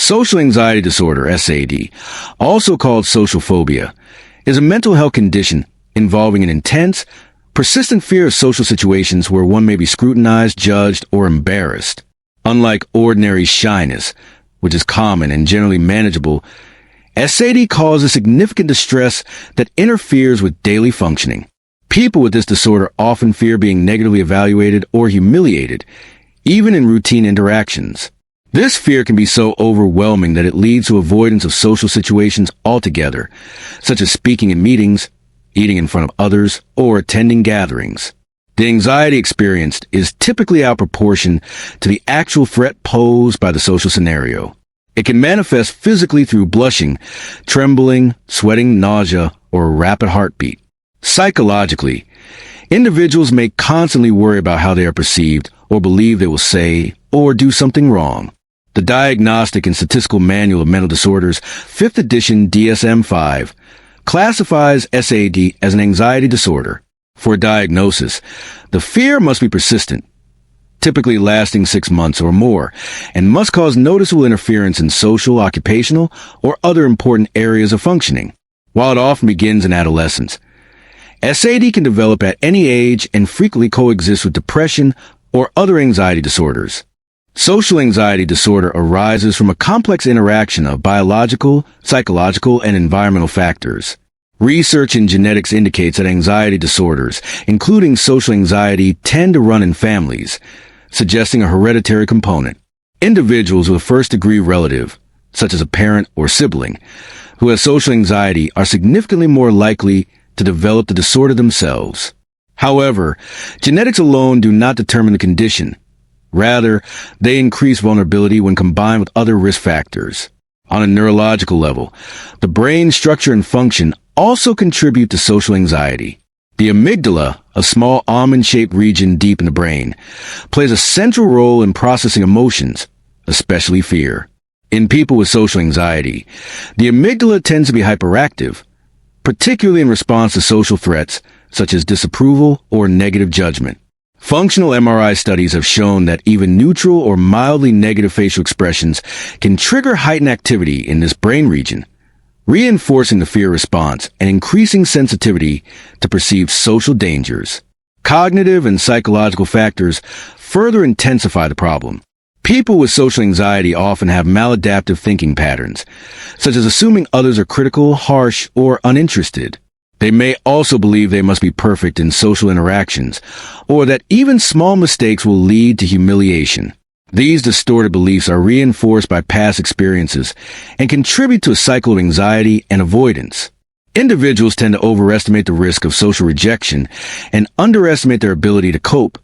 Social anxiety disorder, SAD, also called social phobia, is a mental health condition involving an intense, persistent fear of social situations where one may be scrutinized, judged, or embarrassed. Unlike ordinary shyness, which is common and generally manageable, SAD causes significant distress that interferes with daily functioning. People with this disorder often fear being negatively evaluated or humiliated, even in routine interactions. This fear can be so overwhelming that it leads to avoidance of social situations altogether, such as speaking in meetings, eating in front of others, or attending gatherings. The anxiety experienced is typically out of proportion to the actual threat posed by the social scenario. It can manifest physically through blushing, trembling, sweating, nausea, or a rapid heartbeat. Psychologically, individuals may constantly worry about how they are perceived or believe they will say or do something wrong. The Diagnostic and Statistical Manual of Mental Disorders, 5th edition DSM-5, classifies SAD as an anxiety disorder. For a diagnosis, the fear must be persistent, typically lasting 6 months or more, and must cause noticeable interference in social, occupational, or other important areas of functioning. While it often begins in adolescence, SAD can develop at any age and frequently coexist with depression or other anxiety disorders. Social anxiety disorder arises from a complex interaction of biological, psychological, and environmental factors. Research in genetics indicates that anxiety disorders, including social anxiety, tend to run in families, suggesting a hereditary component. Individuals with a first-degree relative, such as a parent or sibling, who has social anxiety are significantly more likely to develop the disorder themselves. However, genetics alone do not determine the condition. Rather, they increase vulnerability when combined with other risk factors. On a neurological level, the brain structure and function also contribute to social anxiety. The amygdala, a small almond-shaped region deep in the brain, plays a central role in processing emotions, especially fear. In people with social anxiety, the amygdala tends to be hyperactive, particularly in response to social threats such as disapproval or negative judgment. Functional MRI studies have shown that even neutral or mildly negative facial expressions can trigger heightened activity in this brain region, reinforcing the fear response and increasing sensitivity to perceived social dangers. Cognitive and psychological factors further intensify the problem. People with social anxiety often have maladaptive thinking patterns, such as assuming others are critical, harsh, or uninterested. They may also believe they must be perfect in social interactions, or that even small mistakes will lead to humiliation. These distorted beliefs are reinforced by past experiences and contribute to a cycle of anxiety and avoidance. Individuals tend to overestimate the risk of social rejection and underestimate their ability to cope,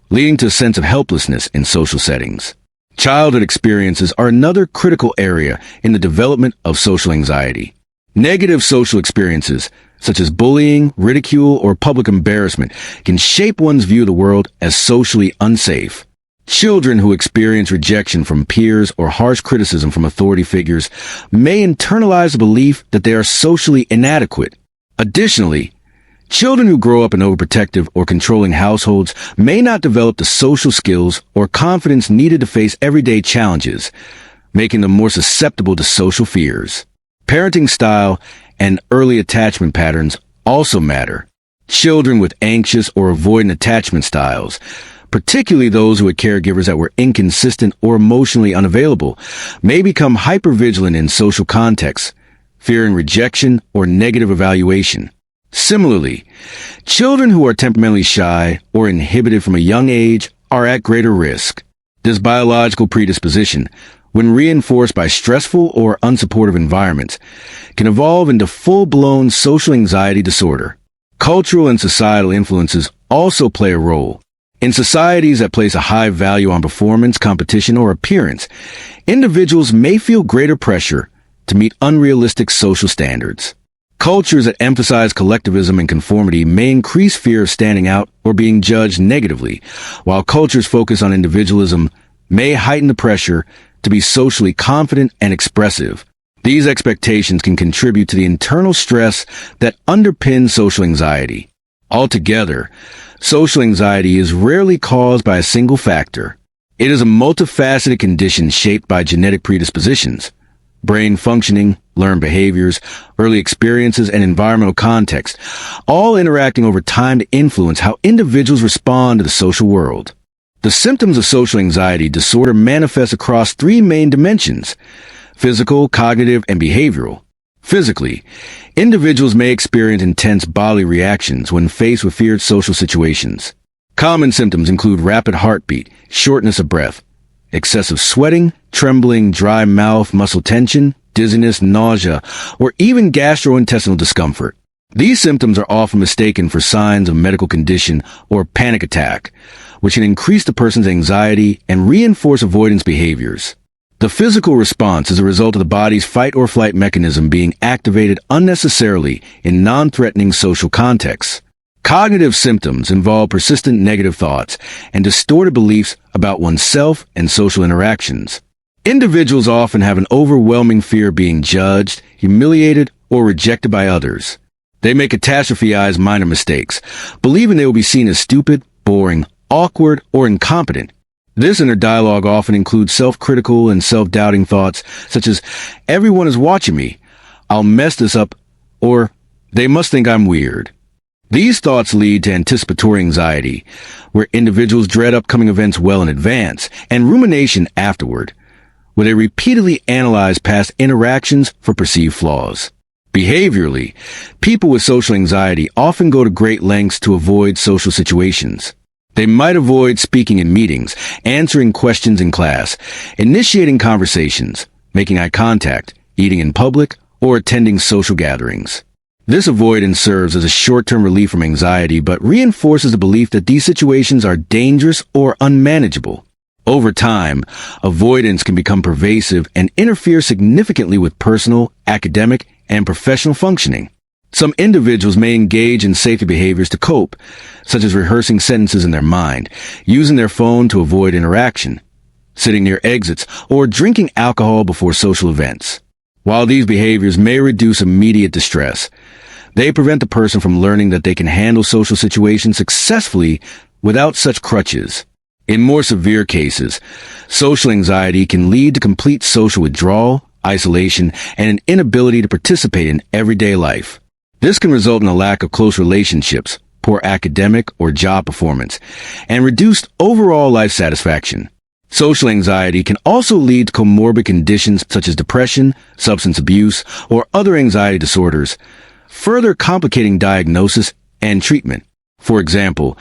leading to a sense of helplessness in social settings. Childhood experiences are another critical area in the development of social anxiety. Negative social experiences, such as bullying, ridicule, or public embarrassment, can shape one's view of the world as socially unsafe. Children who experience rejection from peers or harsh criticism from authority figures may internalize the belief that they are socially inadequate. Additionally, children who grow up in overprotective or controlling households may not develop the social skills or confidence needed to face everyday challenges, making them more susceptible to social fears. Parenting style and early attachment patterns also matter. Children with anxious or avoidant attachment styles, particularly those who had caregivers that were inconsistent or emotionally unavailable, may become hypervigilant in social contexts, fearing rejection or negative evaluation. Similarly, children who are temperamentally shy or inhibited from a young age are at greater risk. This biological predisposition, when reinforced by stressful or unsupportive environments, can evolve into full-blown social anxiety disorder. Cultural and societal influences also play a role. In societies that place a high value on performance, competition, or appearance, individuals may feel greater pressure to meet unrealistic social standards. Cultures that emphasize collectivism and conformity may increase fear of standing out or being judged negatively, while cultures focus on individualism may heighten the pressure to be socially confident and expressive. These expectations can contribute to the internal stress that underpins social anxiety. Altogether, social anxiety is rarely caused by a single factor. It is a multifaceted condition shaped by genetic predispositions, brain functioning, learned behaviors, early experiences, and environmental context, all interacting over time to influence how individuals respond to the social world. The symptoms of social anxiety disorder manifest across three main dimensions: physical, cognitive, and behavioral. Physically, individuals may experience intense bodily reactions when faced with feared social situations. Common symptoms include rapid heartbeat, shortness of breath, excessive sweating, trembling, dry mouth, muscle tension, dizziness, nausea, or even gastrointestinal discomfort. These symptoms are often mistaken for signs of medical condition or panic attack, which can increase the person's anxiety and reinforce avoidance behaviors. The physical response is a result of the body's fight-or-flight mechanism being activated unnecessarily in non-threatening social contexts. Cognitive symptoms involve persistent negative thoughts and distorted beliefs about oneself and social interactions. Individuals often have an overwhelming fear of being judged, humiliated, or rejected by others. They may catastrophize minor mistakes, believing they will be seen as stupid, boring, awkward, or incompetent. This inner dialogue often includes self-critical and self-doubting thoughts, such as, "Everyone is watching me, I'll mess this up," or "They must think I'm weird." These thoughts lead to anticipatory anxiety, where individuals dread upcoming events well in advance, and rumination afterward, where they repeatedly analyze past interactions for perceived flaws. Behaviorally, people with social anxiety often go to great lengths to avoid social situations. They might avoid speaking in meetings, answering questions in class, initiating conversations, making eye contact, eating in public, or attending social gatherings. This avoidance serves as a short-term relief from anxiety, but reinforces the belief that these situations are dangerous or unmanageable. Over time, avoidance can become pervasive and interfere significantly with personal, academic, and professional functioning. Some individuals may engage in safety behaviors to cope, such as rehearsing sentences in their mind, using their phone to avoid interaction, sitting near exits, or drinking alcohol before social events. While these behaviors may reduce immediate distress, they prevent the person from learning that they can handle social situations successfully without such crutches. In more severe cases, social anxiety can lead to complete social withdrawal, isolation, and an inability to participate in everyday life. This can result in a lack of close relationships, poor academic or job performance, and reduced overall life satisfaction. Social anxiety can also lead to comorbid conditions such as depression, substance abuse, or other anxiety disorders, further complicating diagnosis and treatment. For example,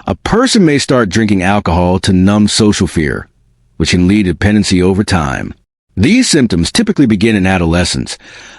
a person may start drinking alcohol to numb social fear, which can lead to dependency over time. These symptoms typically begin in adolescence,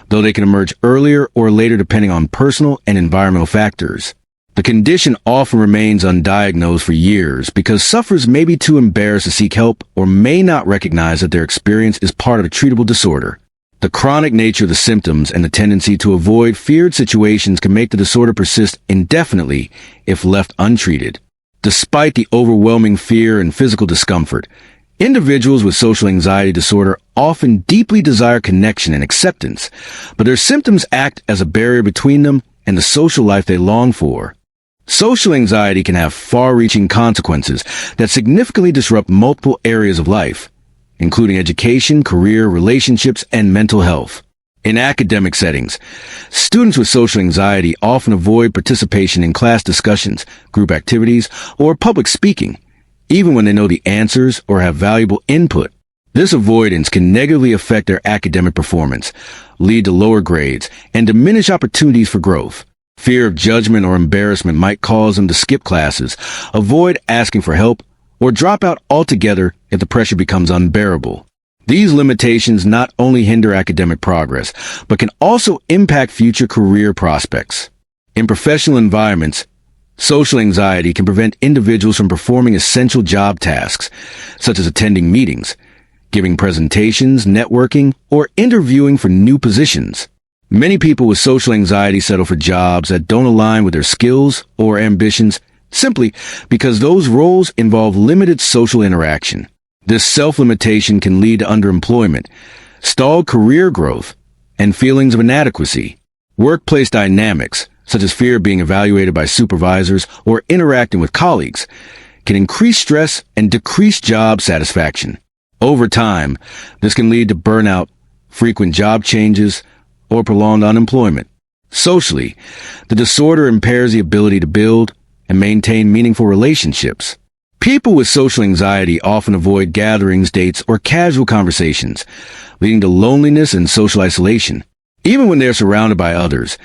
though they can emerge earlier or later depending on personal and environmental factors. The condition often remains undiagnosed for years because sufferers may be too embarrassed to seek help or may not recognize that their experience is part of a treatable disorder. The chronic nature of the symptoms and the tendency to avoid feared situations can make the disorder persist indefinitely if left untreated. Despite the overwhelming fear and physical discomfort, individuals with social anxiety disorder often deeply desire connection and acceptance, but their symptoms act as a barrier between them and the social life they long for. Social anxiety can have far-reaching consequences that significantly disrupt multiple areas of life, including education, career, relationships, and mental health. In academic settings, students with social anxiety often avoid participation in class discussions, group activities, or public speaking, even when they know the answers or have valuable input. This avoidance can negatively affect their academic performance, lead to lower grades, and diminish opportunities for growth. Fear of judgment or embarrassment might cause them to skip classes, avoid asking for help, or drop out altogether if the pressure becomes unbearable. These limitations not only hinder academic progress, but can also impact future career prospects. In professional environments, social anxiety can prevent individuals from performing essential job tasks, such as attending meetings, giving presentations, networking, or interviewing for new positions. Many people with social anxiety settle for jobs that don't align with their skills or ambitions simply because those roles involve limited social interaction. This self-limitation can lead to underemployment, stalled career growth, and feelings of inadequacy. Workplace dynamics, such as fear of being evaluated by supervisors or interacting with colleagues, can increase stress and decrease job satisfaction. Over time, this can lead to burnout, frequent job changes, or prolonged unemployment. Socially, the disorder impairs the ability to build and maintain meaningful relationships. People with social anxiety often avoid gatherings, dates, or casual conversations, leading to loneliness and social isolation. Even when they're surrounded by others,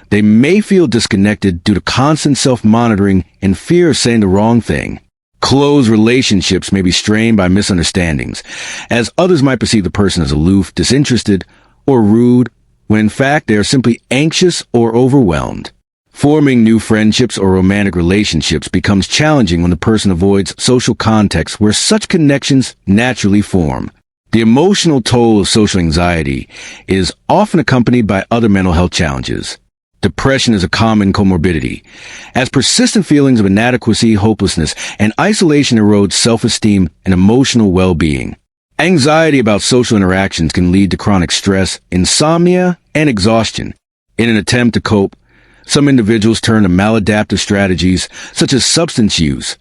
they may feel disconnected due to constant self-monitoring and fear of saying the wrong thing. Close relationships may be strained by misunderstandings, as others might perceive the person as aloof, disinterested, or rude, when in fact they are simply anxious or overwhelmed. Forming new friendships or romantic relationships becomes challenging when the person avoids social contexts where such connections naturally form. The emotional toll of social anxiety is often accompanied by other mental health challenges. Depression is a common comorbidity, as persistent feelings of inadequacy, hopelessness, and isolation erode self-esteem and emotional well-being. Anxiety about social interactions can lead to chronic stress, insomnia, and exhaustion. In an attempt to cope, some individuals turn to maladaptive strategies such as substance use,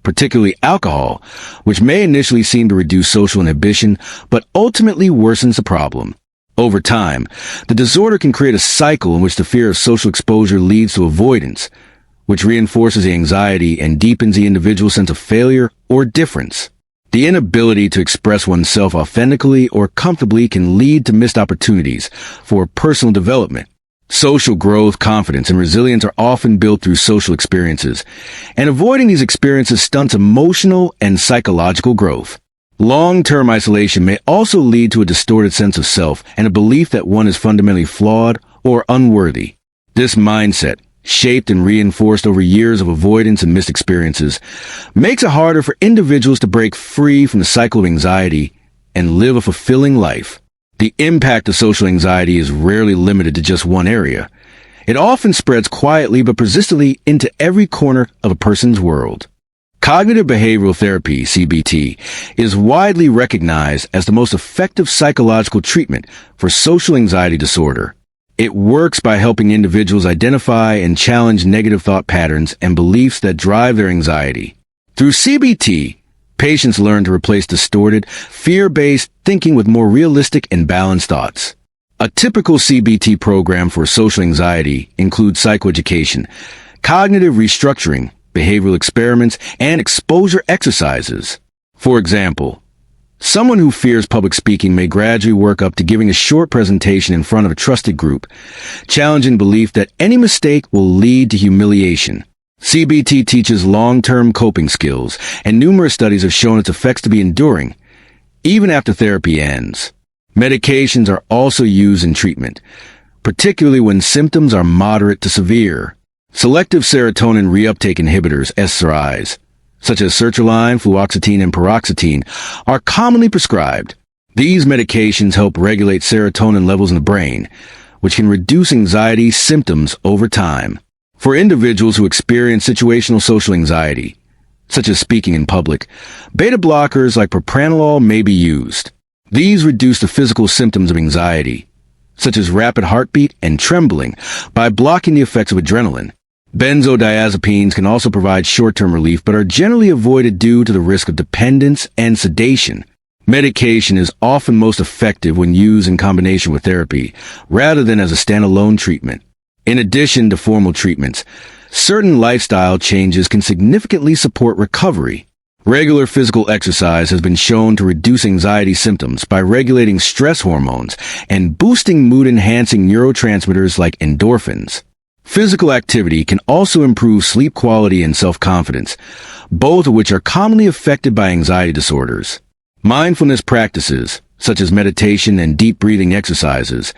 particularly alcohol, which may initially seem to reduce social inhibition, but ultimately worsens the problem. Over time, the disorder can create a cycle in which the fear of social exposure leads to avoidance, which reinforces the anxiety and deepens the individual's sense of failure or difference. The inability to express oneself authentically or comfortably can lead to missed opportunities for personal development. Social growth, confidence, and resilience are often built through social experiences, and avoiding these experiences stunts emotional and psychological growth. Long-term isolation may also lead to a distorted sense of self and a belief that one is fundamentally flawed or unworthy. This mindset, shaped and reinforced over years of avoidance and missed experiences, makes it harder for individuals to break free from the cycle of anxiety and live a fulfilling life. The impact of social anxiety is rarely limited to just one area. It often spreads quietly but persistently into every corner of a person's world. Cognitive behavioral therapy, CBT, is widely recognized as the most effective psychological treatment for social anxiety disorder. It works by helping individuals identify and challenge negative thought patterns and beliefs that drive their anxiety. Through CBT, patients learn to replace distorted, fear-based thinking with more realistic and balanced thoughts. A typical CBT program for social anxiety includes psychoeducation, cognitive restructuring, behavioral experiments, and exposure exercises. For example, someone who fears public speaking may gradually work up to giving a short presentation in front of a trusted group, challenging belief that any mistake will lead to humiliation. CBT teaches long-term coping skills, and numerous studies have shown its effects to be enduring, even after therapy ends. Medications are also used in treatment, particularly when symptoms are moderate to severe. Selective serotonin reuptake inhibitors, SRIs, such as sertraline, fluoxetine, and paroxetine, are commonly prescribed. These medications help regulate serotonin levels in the brain, which can reduce anxiety symptoms over time. For individuals who experience situational social anxiety, such as speaking in public, beta blockers like propranolol may be used. These reduce the physical symptoms of anxiety, such as rapid heartbeat and trembling, by blocking the effects of adrenaline. Benzodiazepines can also provide short-term relief but are generally avoided due to the risk of dependence and sedation. Medication is often most effective when used in combination with therapy, rather than as a standalone treatment. In addition to formal treatments, certain lifestyle changes can significantly support recovery. Regular physical exercise has been shown to reduce anxiety symptoms by regulating stress hormones and boosting mood-enhancing neurotransmitters like endorphins. Physical activity can also improve sleep quality and self-confidence, both of which are commonly affected by anxiety disorders. Mindfulness practices, such as meditation and deep breathing exercises,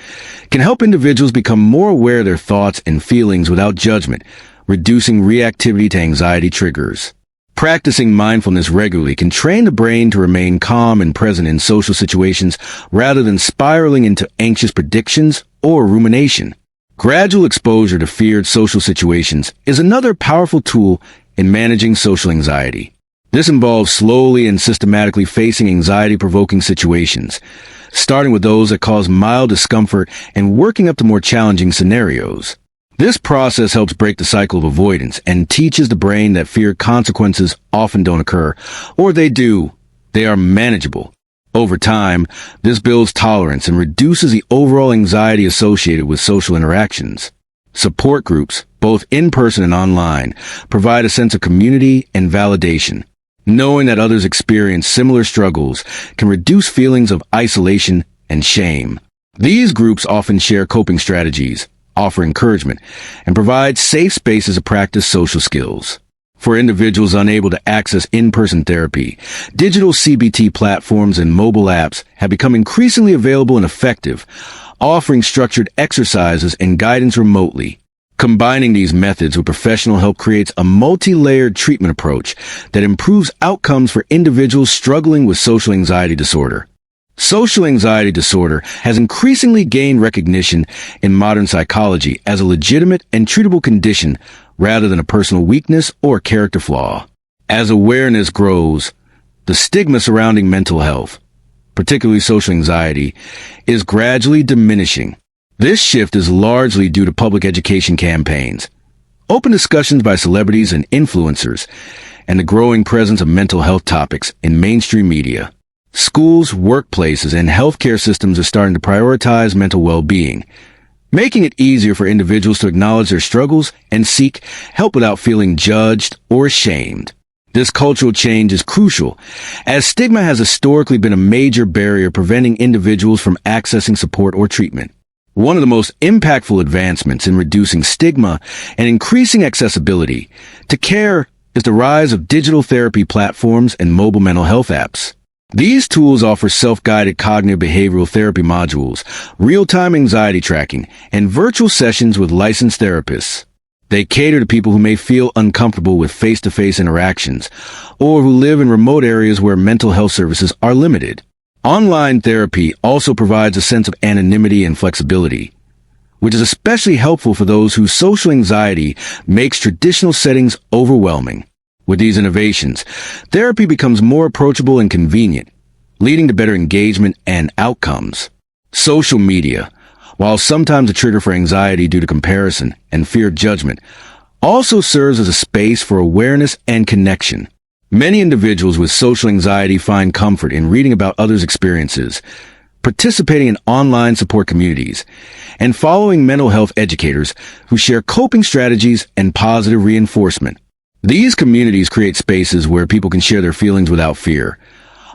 can help individuals become more aware of their thoughts and feelings without judgment, reducing reactivity to anxiety triggers. Practicing mindfulness regularly can train the brain to remain calm and present in social situations rather than spiraling into anxious predictions or rumination. Gradual exposure to feared social situations is another powerful tool in managing social anxiety. This involves slowly and systematically facing anxiety-provoking situations, starting with those that cause mild discomfort and working up to more challenging scenarios. This process helps break the cycle of avoidance and teaches the brain that feared consequences often don't occur, or they do. They are manageable. Over time, this builds tolerance and reduces the overall anxiety associated with social interactions. Support groups, both in person and online, provide a sense of community and validation. Knowing that others experience similar struggles can reduce feelings of isolation and shame. These groups often share coping strategies, offer encouragement, and provide safe spaces to practice social skills. For individuals unable to access in-person therapy, digital CBT platforms and mobile apps have become increasingly available and effective, offering structured exercises and guidance remotely. Combining these methods with professional help creates a multi-layered treatment approach that improves outcomes for individuals struggling with social anxiety disorder. Social anxiety disorder has increasingly gained recognition in modern psychology as a legitimate and treatable condition rather than a personal weakness or character flaw. As awareness grows, the stigma surrounding mental health, particularly social anxiety, is gradually diminishing. This shift is largely due to public education campaigns, open discussions by celebrities and influencers, and the growing presence of mental health topics in mainstream media. Schools, workplaces, and healthcare systems are starting to prioritize mental well-being, making it easier for individuals to acknowledge their struggles and seek help without feeling judged or ashamed. This cultural change is crucial, as stigma has historically been a major barrier preventing individuals from accessing support or treatment. One of the most impactful advancements in reducing stigma and increasing accessibility to care is the rise of digital therapy platforms and mobile mental health apps. These tools offer self-guided cognitive behavioral therapy modules, real-time anxiety tracking, and virtual sessions with licensed therapists. They cater to people who may feel uncomfortable with face-to-face interactions or who live in remote areas where mental health services are limited. Online therapy also provides a sense of anonymity and flexibility, which is especially helpful for those whose social anxiety makes traditional settings overwhelming. With these innovations, therapy becomes more approachable and convenient, leading to better engagement and outcomes. Social media, while sometimes a trigger for anxiety due to comparison and fear of judgment, also serves as a space for awareness and connection. Many individuals with social anxiety find comfort in reading about others' experiences, participating in online support communities, and following mental health educators who share coping strategies and positive reinforcement. These communities create spaces where people can share their feelings without fear,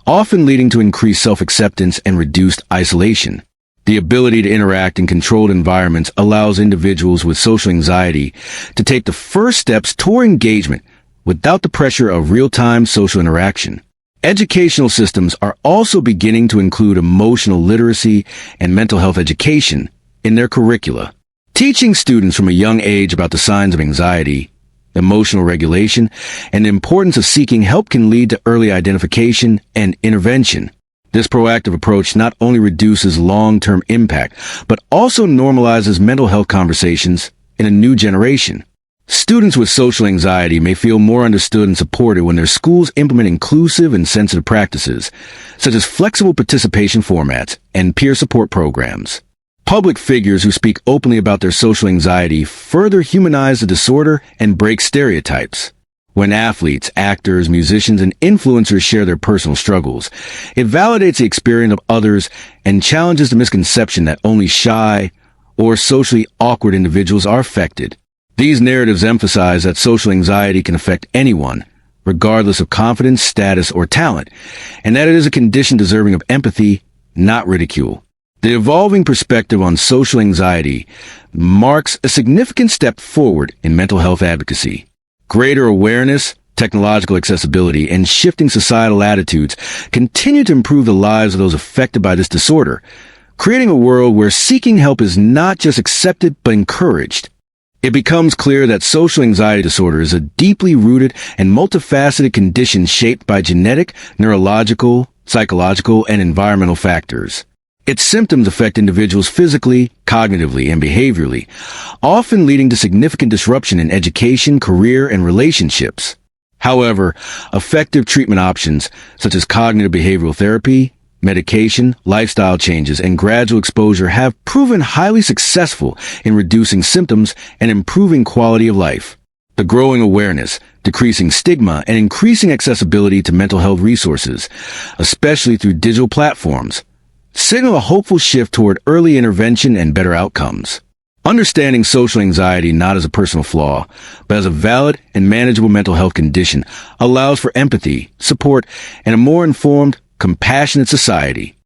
often leading to increased self-acceptance and reduced isolation. The ability to interact in controlled environments allows individuals with social anxiety to take the first steps toward engagement without the pressure of real-time social interaction. Educational systems are also beginning to include emotional literacy and mental health education in their curricula, teaching students from a young age about the signs of anxiety, emotional regulation, and the importance of seeking help can lead to early identification and intervention. This proactive approach not only reduces long-term impact, but also normalizes mental health conversations in a new generation. Students with social anxiety may feel more understood and supported when their schools implement inclusive and sensitive practices, such as flexible participation formats and peer support programs. Public figures who speak openly about their social anxiety further humanize the disorder and break stereotypes. When athletes, actors, musicians, and influencers share their personal struggles, it validates the experience of others and challenges the misconception that only shy or socially awkward individuals are affected. These narratives emphasize that social anxiety can affect anyone, regardless of confidence, status, or talent, and that it is a condition deserving of empathy, not ridicule. The evolving perspective on social anxiety marks a significant step forward in mental health advocacy. Greater awareness, technological accessibility, and shifting societal attitudes continue to improve the lives of those affected by this disorder, creating a world where seeking help is not just accepted but encouraged. It becomes clear that social anxiety disorder is a deeply rooted and multifaceted condition shaped by genetic, neurological, psychological, and environmental factors. Its symptoms affect individuals physically, cognitively, and behaviorally, often leading to significant disruption in education, career, and relationships. However, effective treatment options, such as cognitive behavioral therapy, Medication, lifestyle changes, and gradual exposure have proven highly successful in reducing symptoms and improving quality of life. The growing awareness, decreasing stigma, and increasing accessibility to mental health resources, especially through digital platforms, signal a hopeful shift toward early intervention and better outcomes. Understanding social anxiety not as a personal flaw, but as a valid and manageable mental health condition allows for empathy, support, and a more informed, compassionate society.